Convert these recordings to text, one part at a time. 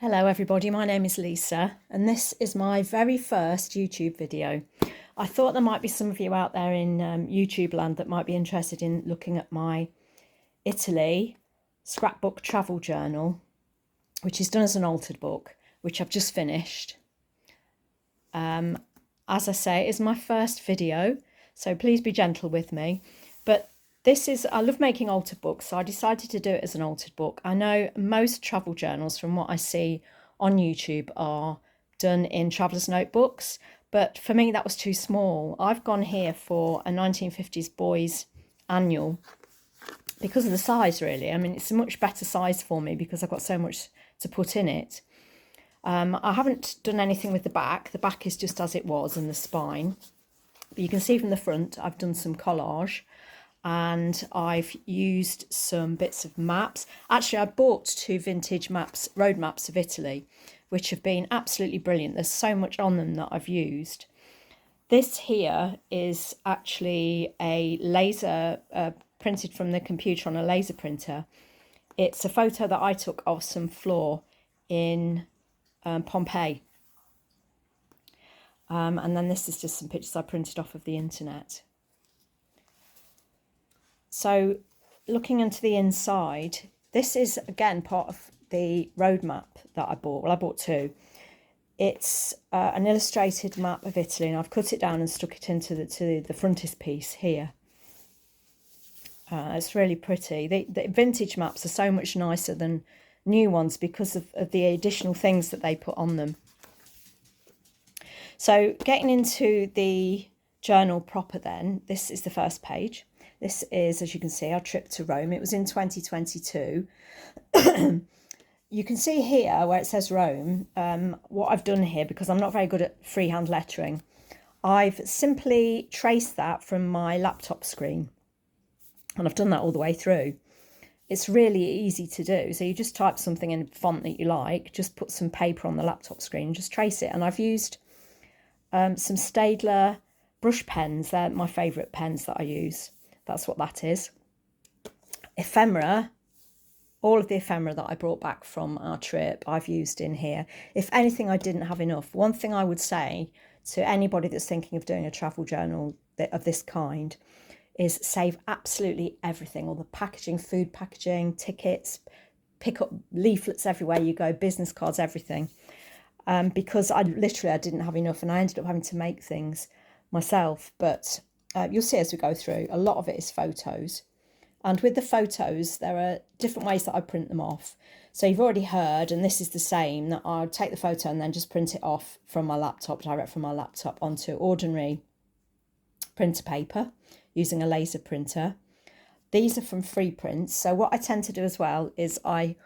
Hello everybody, my name is Lisa and this is my very first YouTube video. I thought there might be some of you out there in YouTube land that might be interested in looking at my Italy scrapbook travel journal, which is done as an altered book, which I've just finished. As I say, it is my first video, so please be gentle with me. But I love making altered books, so I decided to do it as an altered book. I know most travel journals, from what I see on YouTube, are done in traveller's notebooks, but for me that was too small. I've gone here for a 1950s boys annual because of the size, really. I mean, it's a much better size for me because I've got so much to put in it. I haven't done anything with the back. The back is just as it was, and the spine. But you can see from the front I've done some collage. And I've used some bits of maps. Actually, I bought 2 vintage maps, road maps of Italy, which have been absolutely brilliant. There's so much on them that I've used. This here is actually a laser, printed from the computer on a laser printer. It's a photo that I took of some floor in Pompeii. And then this is just some pictures I printed off of the internet. So looking into the inside, this is again part of the road map that I bought. Well, I bought 2. It's an illustrated map of Italy, and I've cut it down and stuck it into the frontispiece here. It's really pretty. The vintage maps are so much nicer than new ones because of the additional things that they put on them. So getting into the journal proper then, this is the first page. This is, as you can see, our trip to Rome. It was in 2022. You can see here where it says Rome, what I've done here, because I'm not very good at freehand lettering, I've simply traced that from my laptop screen. And I've done that all the way through. It's really easy to do. So you just type something in a font that you like, just put some paper on the laptop screen, just trace it. And I've used some Staedtler brush pens. They're my favourite pens that I use. That's what that is. Ephemera, all of the ephemera that I brought back from our trip, I've used in here. If anything, I didn't have enough. One thing I would say to anybody that's thinking of doing a travel journal of this kind is save absolutely everything, all the packaging, food packaging, tickets, pick up leaflets everywhere you go, business cards, everything. Because I didn't have enough, and I ended up having to make things myself. But you'll see as we go through, a lot of it is photos. And with the photos, there are different ways that I print them off. So you've already heard, and this is the same, that I'll take the photo and then just print it off from my laptop, direct from my laptop onto ordinary printer paper using a laser printer. These are from free prints. So what I tend to do as well is I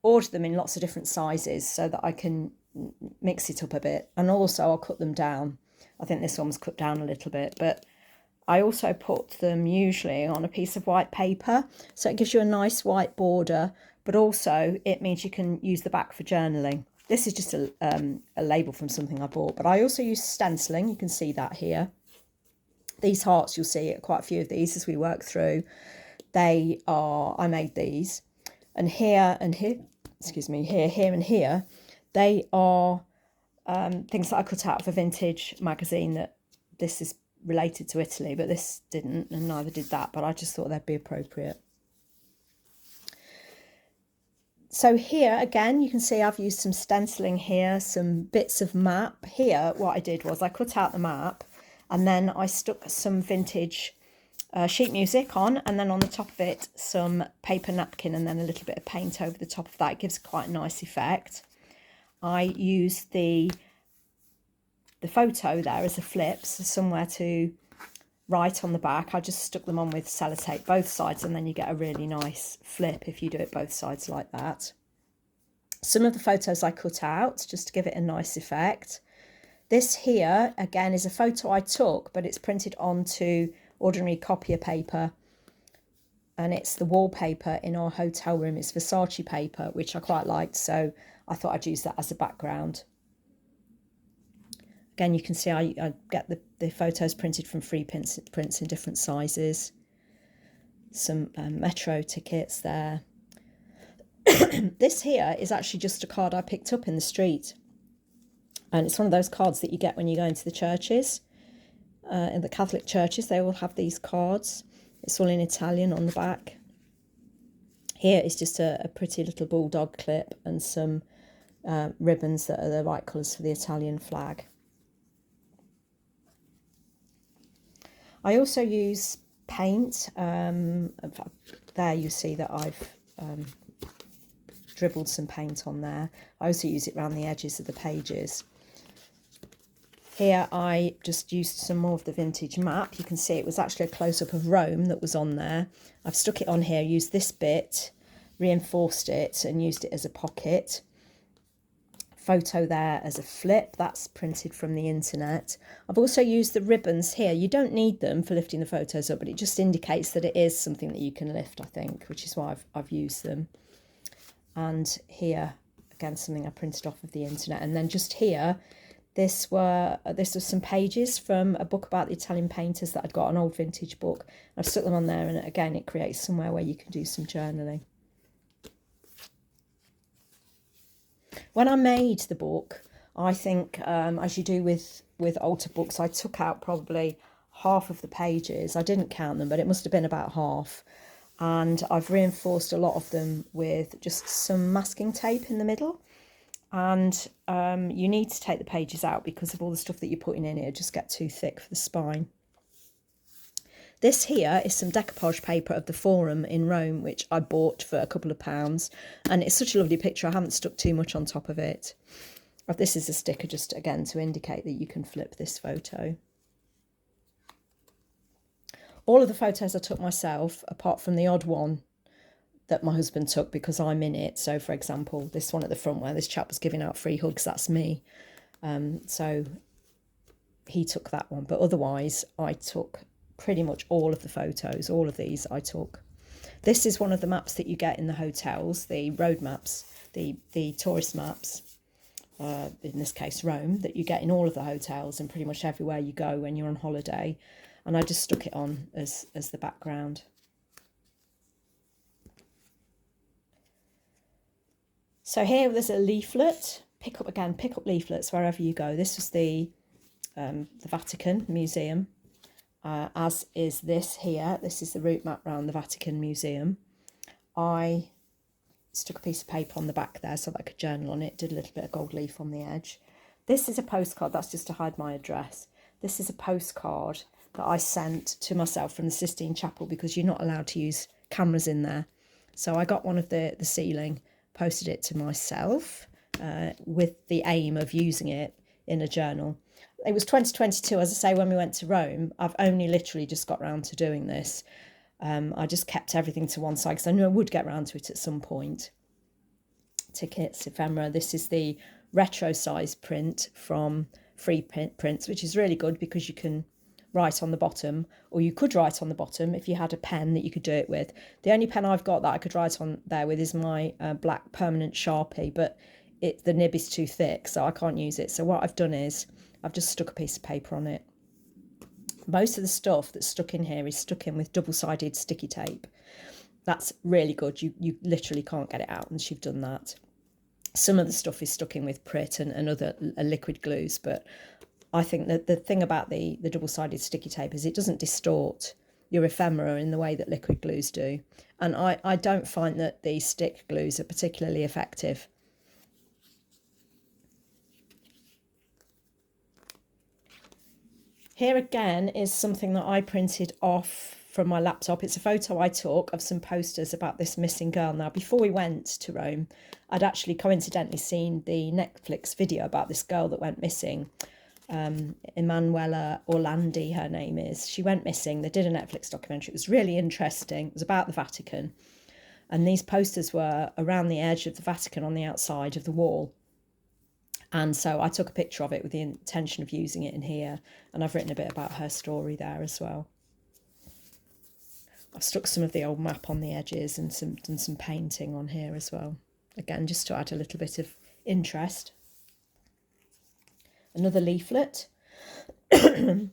order them in lots of different sizes so that I can mix it up a bit. And also I'll cut them down. I think this one was cut down a little bit, but I also put them usually on a piece of white paper, so it gives you a nice white border, but also it means you can use the back for journaling. This is just a label from something I bought, but I also use stenciling. You can see that here. These hearts, you'll see quite a few of these as we work through. I made these, and here and here, excuse me, here and here, they are things that I cut out of a vintage magazine that this is related to Italy, but this didn't, and neither did that, but I just thought they'd be appropriate. So here again, you can see I've used some stenciling here, some bits of map. Here what I did was I cut out the map and then I stuck some vintage sheet music on, and then on the top of it some paper napkin, and then a little bit of paint over the top of that. It gives quite a nice effect. I used the photo there as a flip, so somewhere to write on the back. I just stuck them on with sellotape both sides, and then you get a really nice flip if you do it both sides like that. Some of the photos I cut out just to give it a nice effect. This here again is a photo I took, but it's printed onto ordinary copier paper, and it's the wallpaper in our hotel room. It's Versace paper, which I quite liked, so I thought I'd use that as a background. Again, you can see I get the photos printed from free prints in different sizes. Some metro tickets there. This here is actually just a card I picked up in the street. And it's one of those cards that you get when you go into the churches. In the Catholic churches, they all have these cards. It's all in Italian on the back. Here is just a pretty little bulldog clip and some ribbons that are the right colours for the Italian flag. I also use paint. There you see that I've dribbled some paint on there. I also use it around the edges of the pages. Here I just used some more of the vintage map. You can see it was actually a close-up of Rome that was on there. I've stuck it on here, used this bit, reinforced it and used it as a pocket. Photo there as a flip, that's printed from the internet. I've also used the ribbons here. You don't need them for lifting the photos up, but it just indicates that it is something that you can lift, I think, which is why I've used them. And here, again, something I printed off of the internet. And then just here, this was some pages from a book about the Italian painters that I'd got, an old vintage book. I've stuck them on there, and again, it creates somewhere where you can do some journaling. When I made the book, I think, as you do with older books, I took out probably half of the pages. I didn't count them, but it must have been about half. And I've reinforced a lot of them with just some masking tape in the middle. And you need to take the pages out because of all the stuff that you're putting in it just get too thick for the spine. This here is some decoupage paper of the Forum in Rome, which I bought for a couple of pounds. And it's such a lovely picture. I haven't stuck too much on top of it. This is a sticker just, again, to indicate that you can flip this photo. All of the photos I took myself, apart from the odd one that my husband took because I'm in it. So, for example, this one at the front where this chap was giving out free hugs, that's me. So he took that one. But otherwise, I took pretty much all of the photos, all of these I took. This is one of the maps that you get in the hotels, the road maps, the tourist maps, in this case Rome, that you get in all of the hotels and pretty much everywhere you go when you're on holiday. And I just stuck it on as the background. So here there's a leaflet. Pick up leaflets wherever you go. This was the Vatican Museum. As is this here. This is the route map around the Vatican Museum. I stuck a piece of paper on the back there so that I could journal on it. Did a little bit of gold leaf on the edge. This is a postcard. That's just to hide my address. This is a postcard that I sent to myself from the Sistine Chapel because you're not allowed to use cameras in there. So I got one of the ceiling, posted it to myself with the aim of using it in a journal. It was 2022, as I say, when we went to Rome. I've only literally just got round to doing this. I just kept everything to one side because I knew I would get round to it at some point. Tickets, ephemera. This is the retro size print from Free Prints, which is really good because you can write on the bottom, or you could write on the bottom if you had a pen that you could do it with. The only pen I've got that I could write on there with is my black permanent Sharpie, but the nib is too thick, so I can't use it. So what I've done is I've just stuck a piece of paper on it. Most of the stuff that's stuck in here is stuck in with double-sided sticky tape. That's really good. You literally can't get it out once you've done that. Some of the stuff is stuck in with Prit and other liquid glues, but I think that the thing about the double-sided sticky tape is it doesn't distort your ephemera in the way that liquid glues do. And I don't find that the stick glues are particularly effective. Here again is something that I printed off from my laptop. It's a photo I took of some posters about this missing girl. Now, before we went to Rome, I'd actually coincidentally seen the Netflix video about this girl that went missing. Emanuela Orlandi, her name is. She went missing. They did a Netflix documentary. It was really interesting. It was about the Vatican. And these posters were around the edge of the Vatican on the outside of the wall. And so I took a picture of it with the intention of using it in here. And I've written a bit about her story there as well. I've stuck some of the old map on the edges and done some painting on here as well. Again, just to add a little bit of interest. Another leaflet from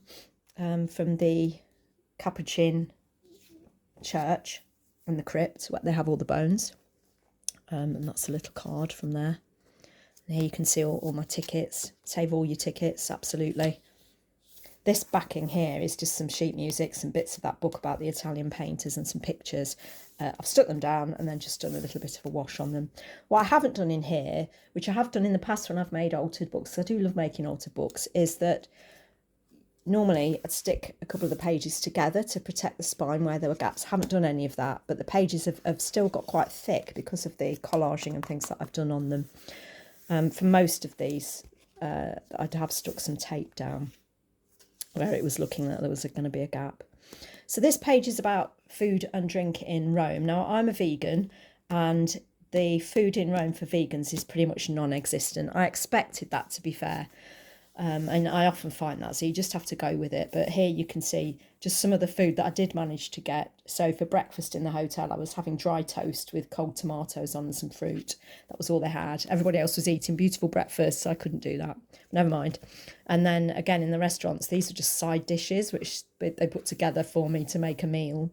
the Capuchin church and the crypt, where they have all the bones. And that's a little card from there. And here you can see all my tickets. Save all your tickets, absolutely. This backing here is just some sheet music, some bits of that book about the Italian painters and some pictures. I've stuck them down and then just done a little bit of a wash on them. What I haven't done in here, which I have done in the past when I've made altered books, I do love making altered books, is that normally I'd stick a couple of the pages together to protect the spine where there were gaps. I haven't done any of that, but the pages have still got quite thick because of the collaging and things that I've done on them. For most of these, I'd have stuck some tape down where it was looking like there was going to be a gap. So this page is about food and drink in Rome. Now, I'm a vegan, and the food in Rome for vegans is pretty much non-existent. I expected that, to be fair. And I often find that, so you just have to go with it. But here you can see just some of the food that I did manage to get. So for breakfast in the hotel, I was having dry toast with cold tomatoes on and some fruit. That was all they had. Everybody else was eating beautiful breakfast, so I couldn't do that. Never mind. And then again in the restaurants, these are just side dishes, which they put together for me to make a meal,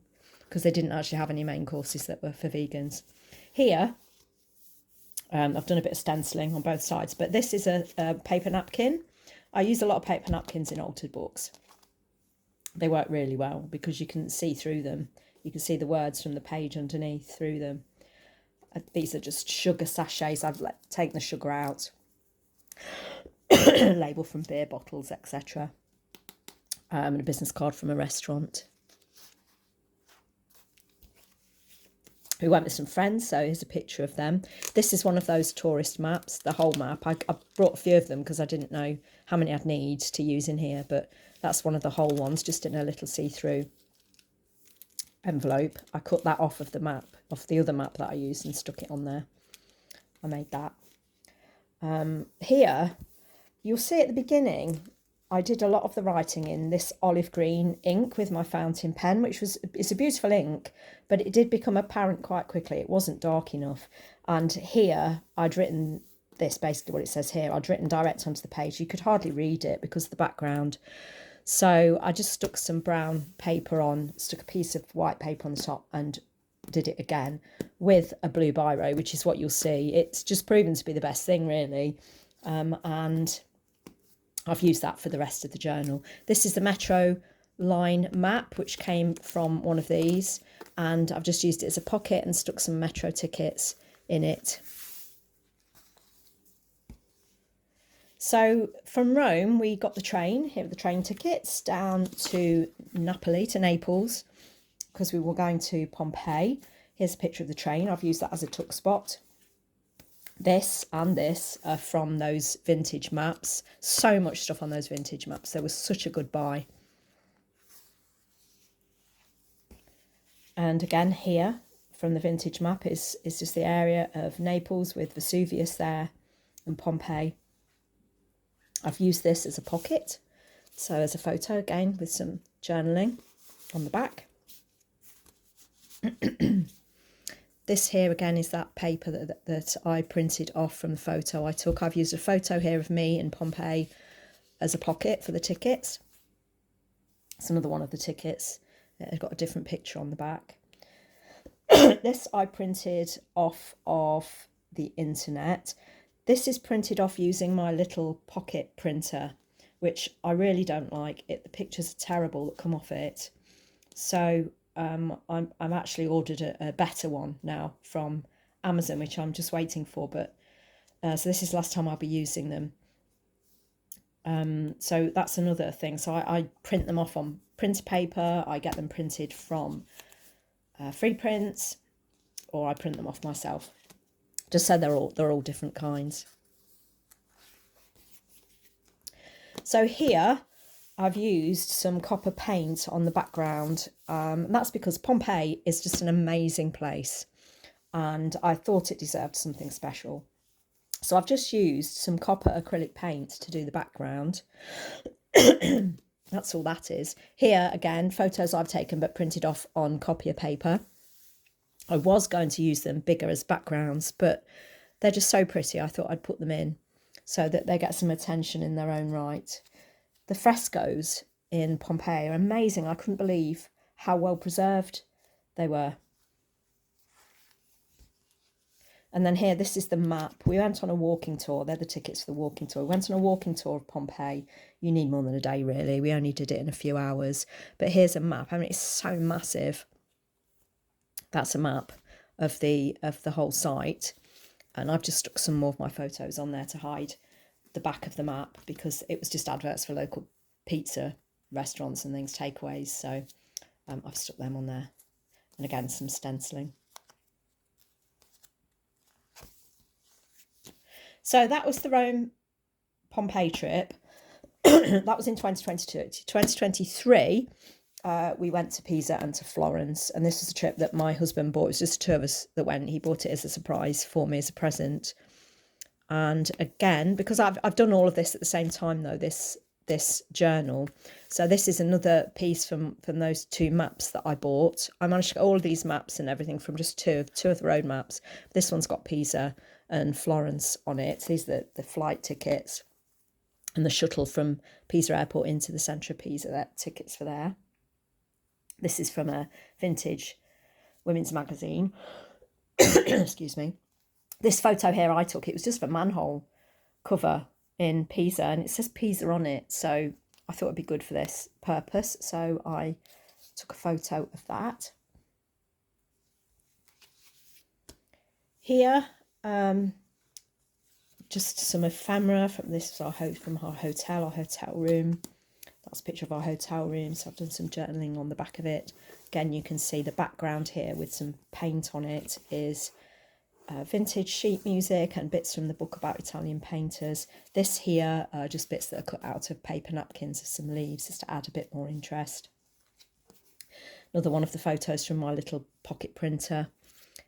because they didn't actually have any main courses that were for vegans. Here, I've done a bit of stenciling on both sides, but this is a paper napkin. I use a lot of paper napkins in altered books. They work really well because you can see through them. You can see the words from the page underneath through them. These are just sugar sachets. I've taken the sugar out. Label from beer bottles, etc. And a business card from a restaurant. We went with some friends, so here's a picture of them. This is one of those tourist maps, the whole map. I brought a few of them because I didn't know how many I'd need to use in here, but that's one of the whole ones, just in a little see-through envelope. I cut that off of the map, off the other map that I used, and stuck it on there. I made that. Here, you'll see at the beginning, I did a lot of the writing in this olive green ink with my fountain pen, it's a beautiful ink, but it did become apparent quite quickly. It wasn't dark enough. And here I'd written this, basically what it says here, I'd written direct onto the page. You could hardly read it because of the background. So I just stuck some brown paper on, stuck a piece of white paper on the top, and did it again with a blue biro, which is what you'll see. It's just proven to be the best thing, really. And I've used that for the rest of the journal. This is the metro line map, which came from one of these, and I've just used it as a pocket and stuck some metro tickets in it. So from Rome, we got the train. Here are the train tickets down to Naples, because we were going to Pompeii. Here's a picture of the train. I've used that as a tuck spot. This and this are from those vintage maps. So much stuff on those vintage maps. There was such a good buy. And again here from the vintage map is just the area of Naples with Vesuvius there and Pompeii. I've used this as a pocket. So as a photo again with some journaling on the back. This here again is that paper that I printed off from the photo I took. I've used a photo here of me in Pompeii as a pocket for the tickets. It's another one of the tickets. It's got a different picture on the back. This I printed off of the internet. This is printed off using my little pocket printer, which I really don't like. The pictures are terrible that come off it. So I'm actually ordered a better one now from Amazon, which I'm just waiting for. But so this is the last time I'll be using them. So that's another thing. So I print them off on printer paper. I get them printed from free prints, or I print them off myself. Just so they're all different kinds. So here I've used some copper paint on the background. And that's because Pompeii is just an amazing place, and I thought it deserved something special. So I've just used some copper acrylic paint to do the background. That's all that is. Here again, photos I've taken but printed off on copier paper. I was going to use them bigger as backgrounds, but they're just so pretty. I thought I'd put them in so that they get some attention in their own right. The frescoes in Pompeii are amazing. I couldn't believe how well preserved they were. And then here, this is the map. We went on a walking tour. They're the tickets for the walking tour. We went on a walking tour of Pompeii. You need more than a day, really. We only did it in a few hours. But here's a map. I mean, it's so massive. That's a map of the whole site. And I've just stuck some more of my photos on there to hide the back of the map, because it was just adverts for local pizza restaurants and things, takeaways. So I've stuck them on there. And again, some stenciling. So that was the Rome Pompeii trip. That was in 2022. 2023, we went to Pisa and to Florence. And this was a trip that my husband bought. It was just two of us that went. He bought it as a surprise for me, as a present. And again, because I've done all of this at the same time, though, this journal. So this is another piece from those two maps that I bought. I managed to get all of these maps and everything from just two of the road maps. This one's got Pisa and Florence on it. These are the flight tickets and the shuttle from Pisa Airport into the centre of Pisa. That tickets for there. This is from a vintage women's magazine. Excuse me. This photo here I took, it was just a manhole cover in Pisa, and it says Pisa on it, so I thought it'd be good for this purpose, so I took a photo of that. Here, just some ephemera from this, from our hotel room. That's a picture of our hotel room, so I've done some journaling on the back of it. Again, you can see the background here with some paint on it is vintage sheet music and bits from the book about Italian painters. This here are just bits that are cut out of paper napkins of some leaves, just to add a bit more interest. Another one of the photos from my little pocket printer.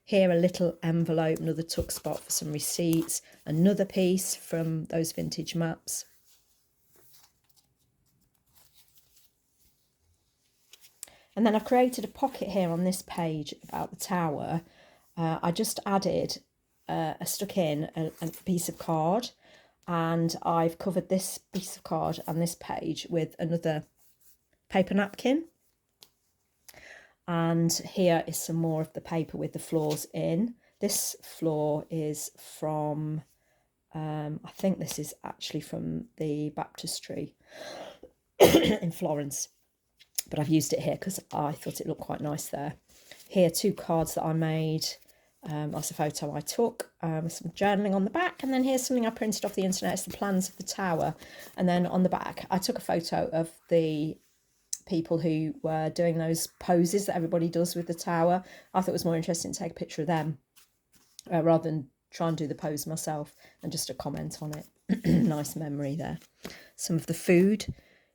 Here a little envelope, another tuck spot for some receipts. Another piece from those vintage maps. And then I've created a pocket here on this page about the tower. I just added, stuck in a piece of card, and I've covered this piece of card and this page with another paper napkin. And here is some more of the paper with the floors in. This floor is from, I think this is actually from the baptistry in Florence. But I've used it here because I thought it looked quite nice there. Here, two cards that I made. That's a photo I took with some journaling on the back. And then here's something I printed off the internet. It's the plans of the tower. And then on the back, I took a photo of the people who were doing those poses that everybody does with the tower. I thought it was more interesting to take a picture of them rather than try and do the pose myself, and just a comment on it. Nice memory there. Some of the food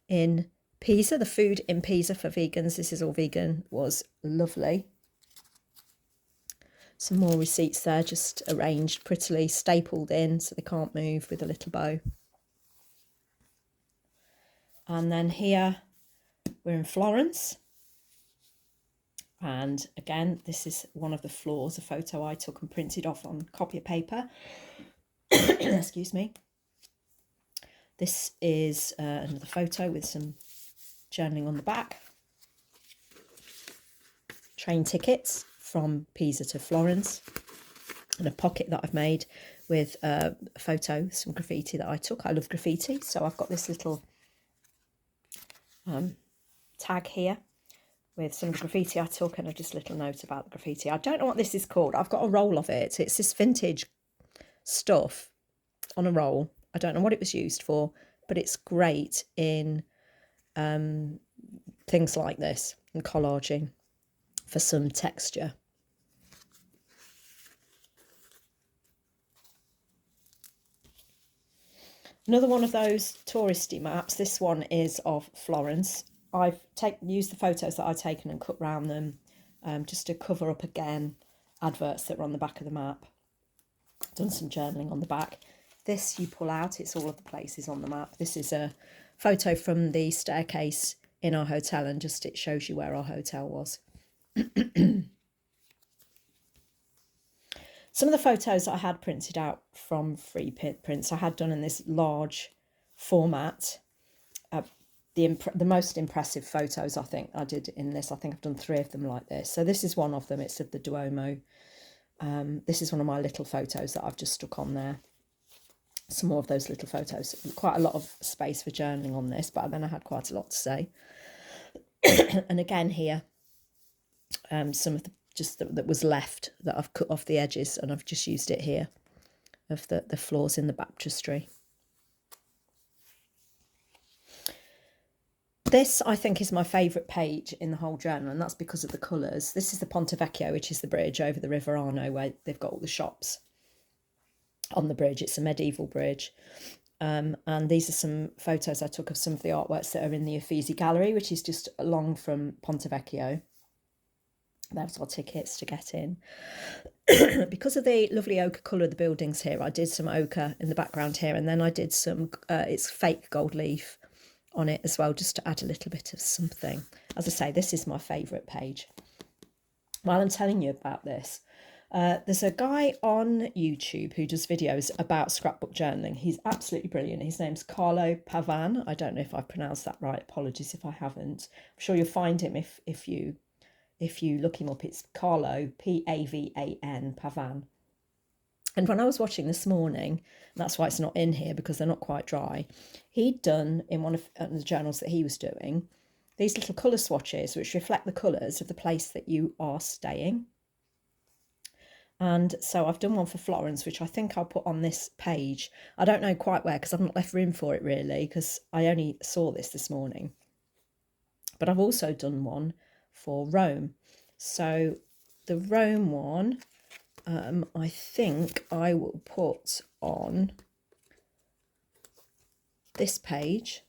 in Pisa. The food in Pisa for vegans, this is all vegan, was lovely. Some more receipts there, just arranged prettily, stapled in so they can't move, with a little bow. And then here we're in Florence. And again, this is one of the floors, a photo I took and printed off on copy of paper. Excuse me. This is another photo with some journaling on the back. Train tickets from Pisa to Florence, and a pocket that I've made with a photo, some graffiti that I took. I love graffiti, so I've got this little tag here with some graffiti I took, and just a little note about the graffiti. I don't know what this is called. I've got a roll of it. It's this vintage stuff on a roll. I don't know what it was used for, but it's great in things like this and collaging for some texture. Another one of those touristy maps. This one is of Florence. I've used the photos that I've taken and cut round them just to cover up again adverts that were on the back of the map. Done some journaling on the back. This you pull out, it's all of the places on the map. This is a photo from the staircase in our hotel, and just it shows you where our hotel was. Some of the photos I had printed out from free prints I had done in this large format. The most impressive photos I think I did in this, I think I've done 3 of them like this. So this is one of them. It's of the Duomo This is one of my little photos that I've just stuck on there. Some more of those little photos. Quite a lot of space for journaling on this, but then I had quite a lot to say. And again here, some of the that was left that I've cut off the edges, and I've just used it here of the flaws in the baptistry. This, I think, is my favourite page in the whole journal, and that's because of the colours. This is the Ponte Vecchio, which is the bridge over the River Arno, where they've got all the shops on the bridge. It's a medieval bridge. And these are some photos I took of some of the artworks that are in the Uffizi Gallery, which is just along from Ponte Vecchio. There's our tickets to get in. Because of the lovely ochre colour of the buildings here, I did some ochre in the background here, and then I did some, it's fake gold leaf on it as well, just to add a little bit of something. As I say, this is my favourite page. While I'm telling you about this, there's a guy on YouTube who does videos about scrapbook journaling. He's absolutely brilliant. His name's Carlo Pavan. I don't know if I've pronounced that right. Apologies if I haven't. I'm sure you'll find him if you look him up. It's Carlo, Pavan, Pavan. And when I was watching this morning, and that's why it's not in here because they're not quite dry, he'd done in one of the journals that he was doing these little colour swatches which reflect the colours of the place that you are staying. And so I've done one for Florence, which I think I'll put on this page. I don't know quite where because I've not left room for it really, because I only saw this morning. But I've also done one for Rome. So the Rome one, I think I will put on this page.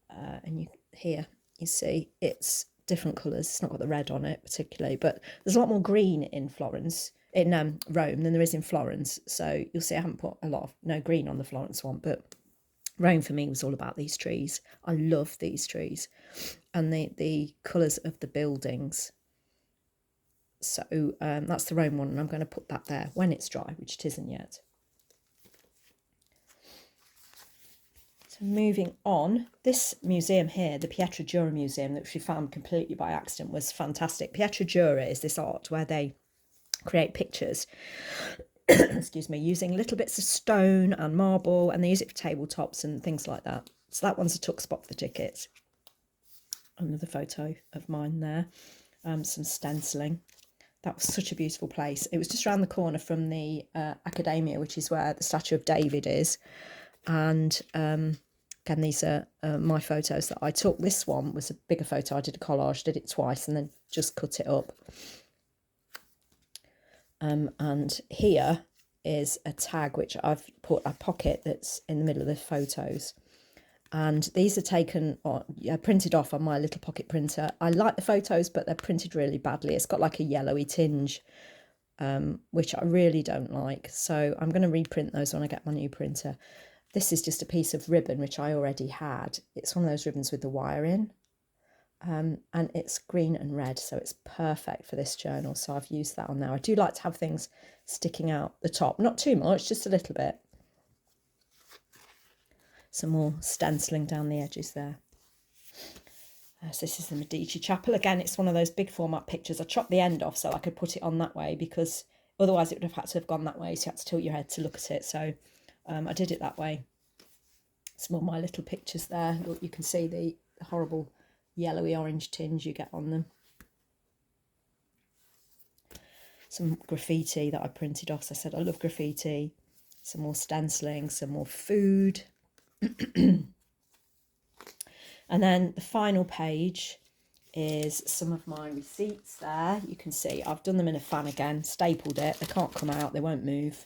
And here you see it's different colours. It's not got the red on it particularly, but there's a lot more green in Florence, in Rome, than there is in Florence. So you'll see I haven't put no green on the Florence one, but Rome for me was all about these trees. I love these trees and the colours of the buildings. So that's the Rome one, and I'm going to put that there when it's dry, which it isn't yet. So moving on, this museum here, the Pietragiura Museum, that we found completely by accident, was fantastic. Pietragiura is this art where they create pictures excuse me, using little bits of stone and marble, and they use it for tabletops and things like that. So that one's a tuck spot for the tickets. Another photo of mine there. Some stenciling. That was such a beautiful place. It was just around the corner from the Academia, which is where the statue of David is. And again, these are my photos that I took. This one was a bigger photo. I did a collage, did it twice, and then just cut it up. And here is a tag which I've put a pocket that's in the middle of the photos. And these are taken on, printed off on my little pocket printer. I like the photos, but they're printed really badly. It's got like a yellowy tinge, which I really don't like. So I'm going to reprint those when I get my new printer. This is just a piece of ribbon, which I already had. It's one of those ribbons with the wire in. And it's green and red, so it's perfect for this journal. So I've used that on there. I do like to have things sticking out the top. Not too much, just a little bit. Some more stenciling down the edges there. So this is the Medici Chapel. Again, it's one of those big format pictures. I chopped the end off so I could put it on that way, because otherwise it would have had to have gone that way. So you had to tilt your head to look at it. So I did it that way. Some more my little pictures there. Look, you can see the horrible yellowy orange tinge you get on them. Some graffiti that I printed off. So I said I love graffiti. Some more stenciling, some more food. And then the final page is some of my receipts there. You can see I've done them in a fan again, stapled it. They can't come out, they won't move.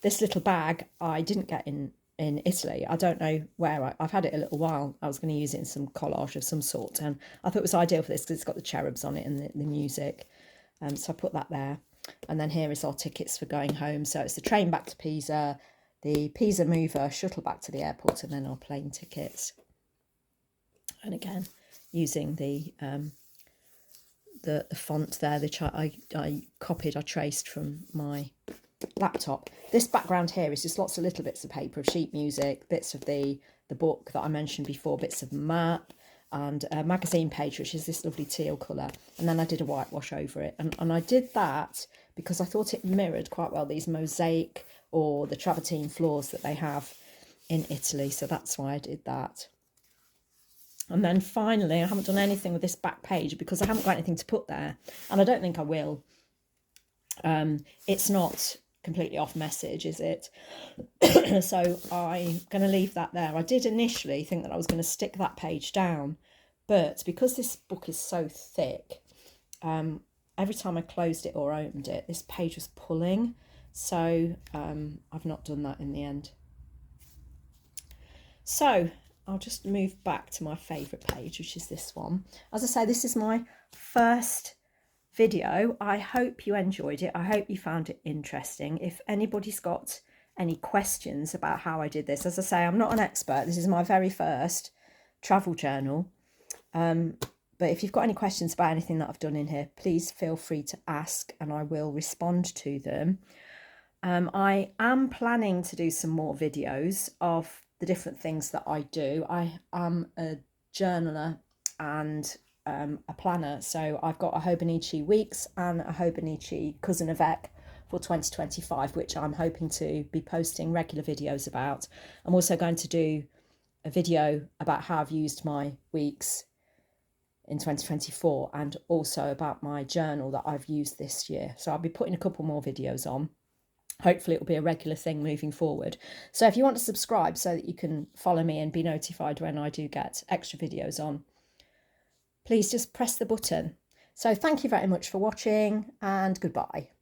This little bag I didn't get in Italy. I don't know where. I've had it a little while. I was going to use it in some collage of some sort, and I thought it was ideal for this because it's got the cherubs on it and the music. So I put that there. And then here is our tickets for going home. So it's the train back to Pisa, the Pisa mover, shuttle back to the airport, and then our plane tickets. And again, using the font there, which I copied, I traced from my laptop. This background here is just lots of little bits of paper, of sheet music, bits of the book that I mentioned before, bits of map, and a magazine page, which is this lovely teal colour. And then I did a whitewash over it. And I did that because I thought it mirrored quite well these mosaic or the travertine floors that they have in Italy. So that's why I did that. And then finally, I haven't done anything with this back page because I haven't got anything to put there. And I don't think I will. It's not completely off message, is it? So I'm going to leave that there. I did initially think that I was going to stick that page down, but because this book is so thick, every time I closed it or opened it, this page was pulling. So I've not done that in the end. So I'll just move back to my favourite page, which is this one. As I say, this is my first video. I hope you enjoyed it. I hope you found it interesting. If anybody's got any questions about how I did this, as I say, I'm not an expert. This is my very first travel journal. But if you've got any questions about anything that I've done in here, please feel free to ask and I will respond to them. I am planning to do some more videos of the different things that I do. I am a journaler and a planner, so I've got a Hobonichi Weeks and a Hobonichi Cousin avec for 2025, which I'm hoping to be posting regular videos about. I'm also going to do a video about how I've used my weeks in 2024 and also about my journal that I've used this year. So I'll be putting a couple more videos on. Hopefully it will be a regular thing moving forward. So if you want to subscribe so that you can follow me and be notified when I do get extra videos on, please just press the button. So thank you very much for watching and goodbye.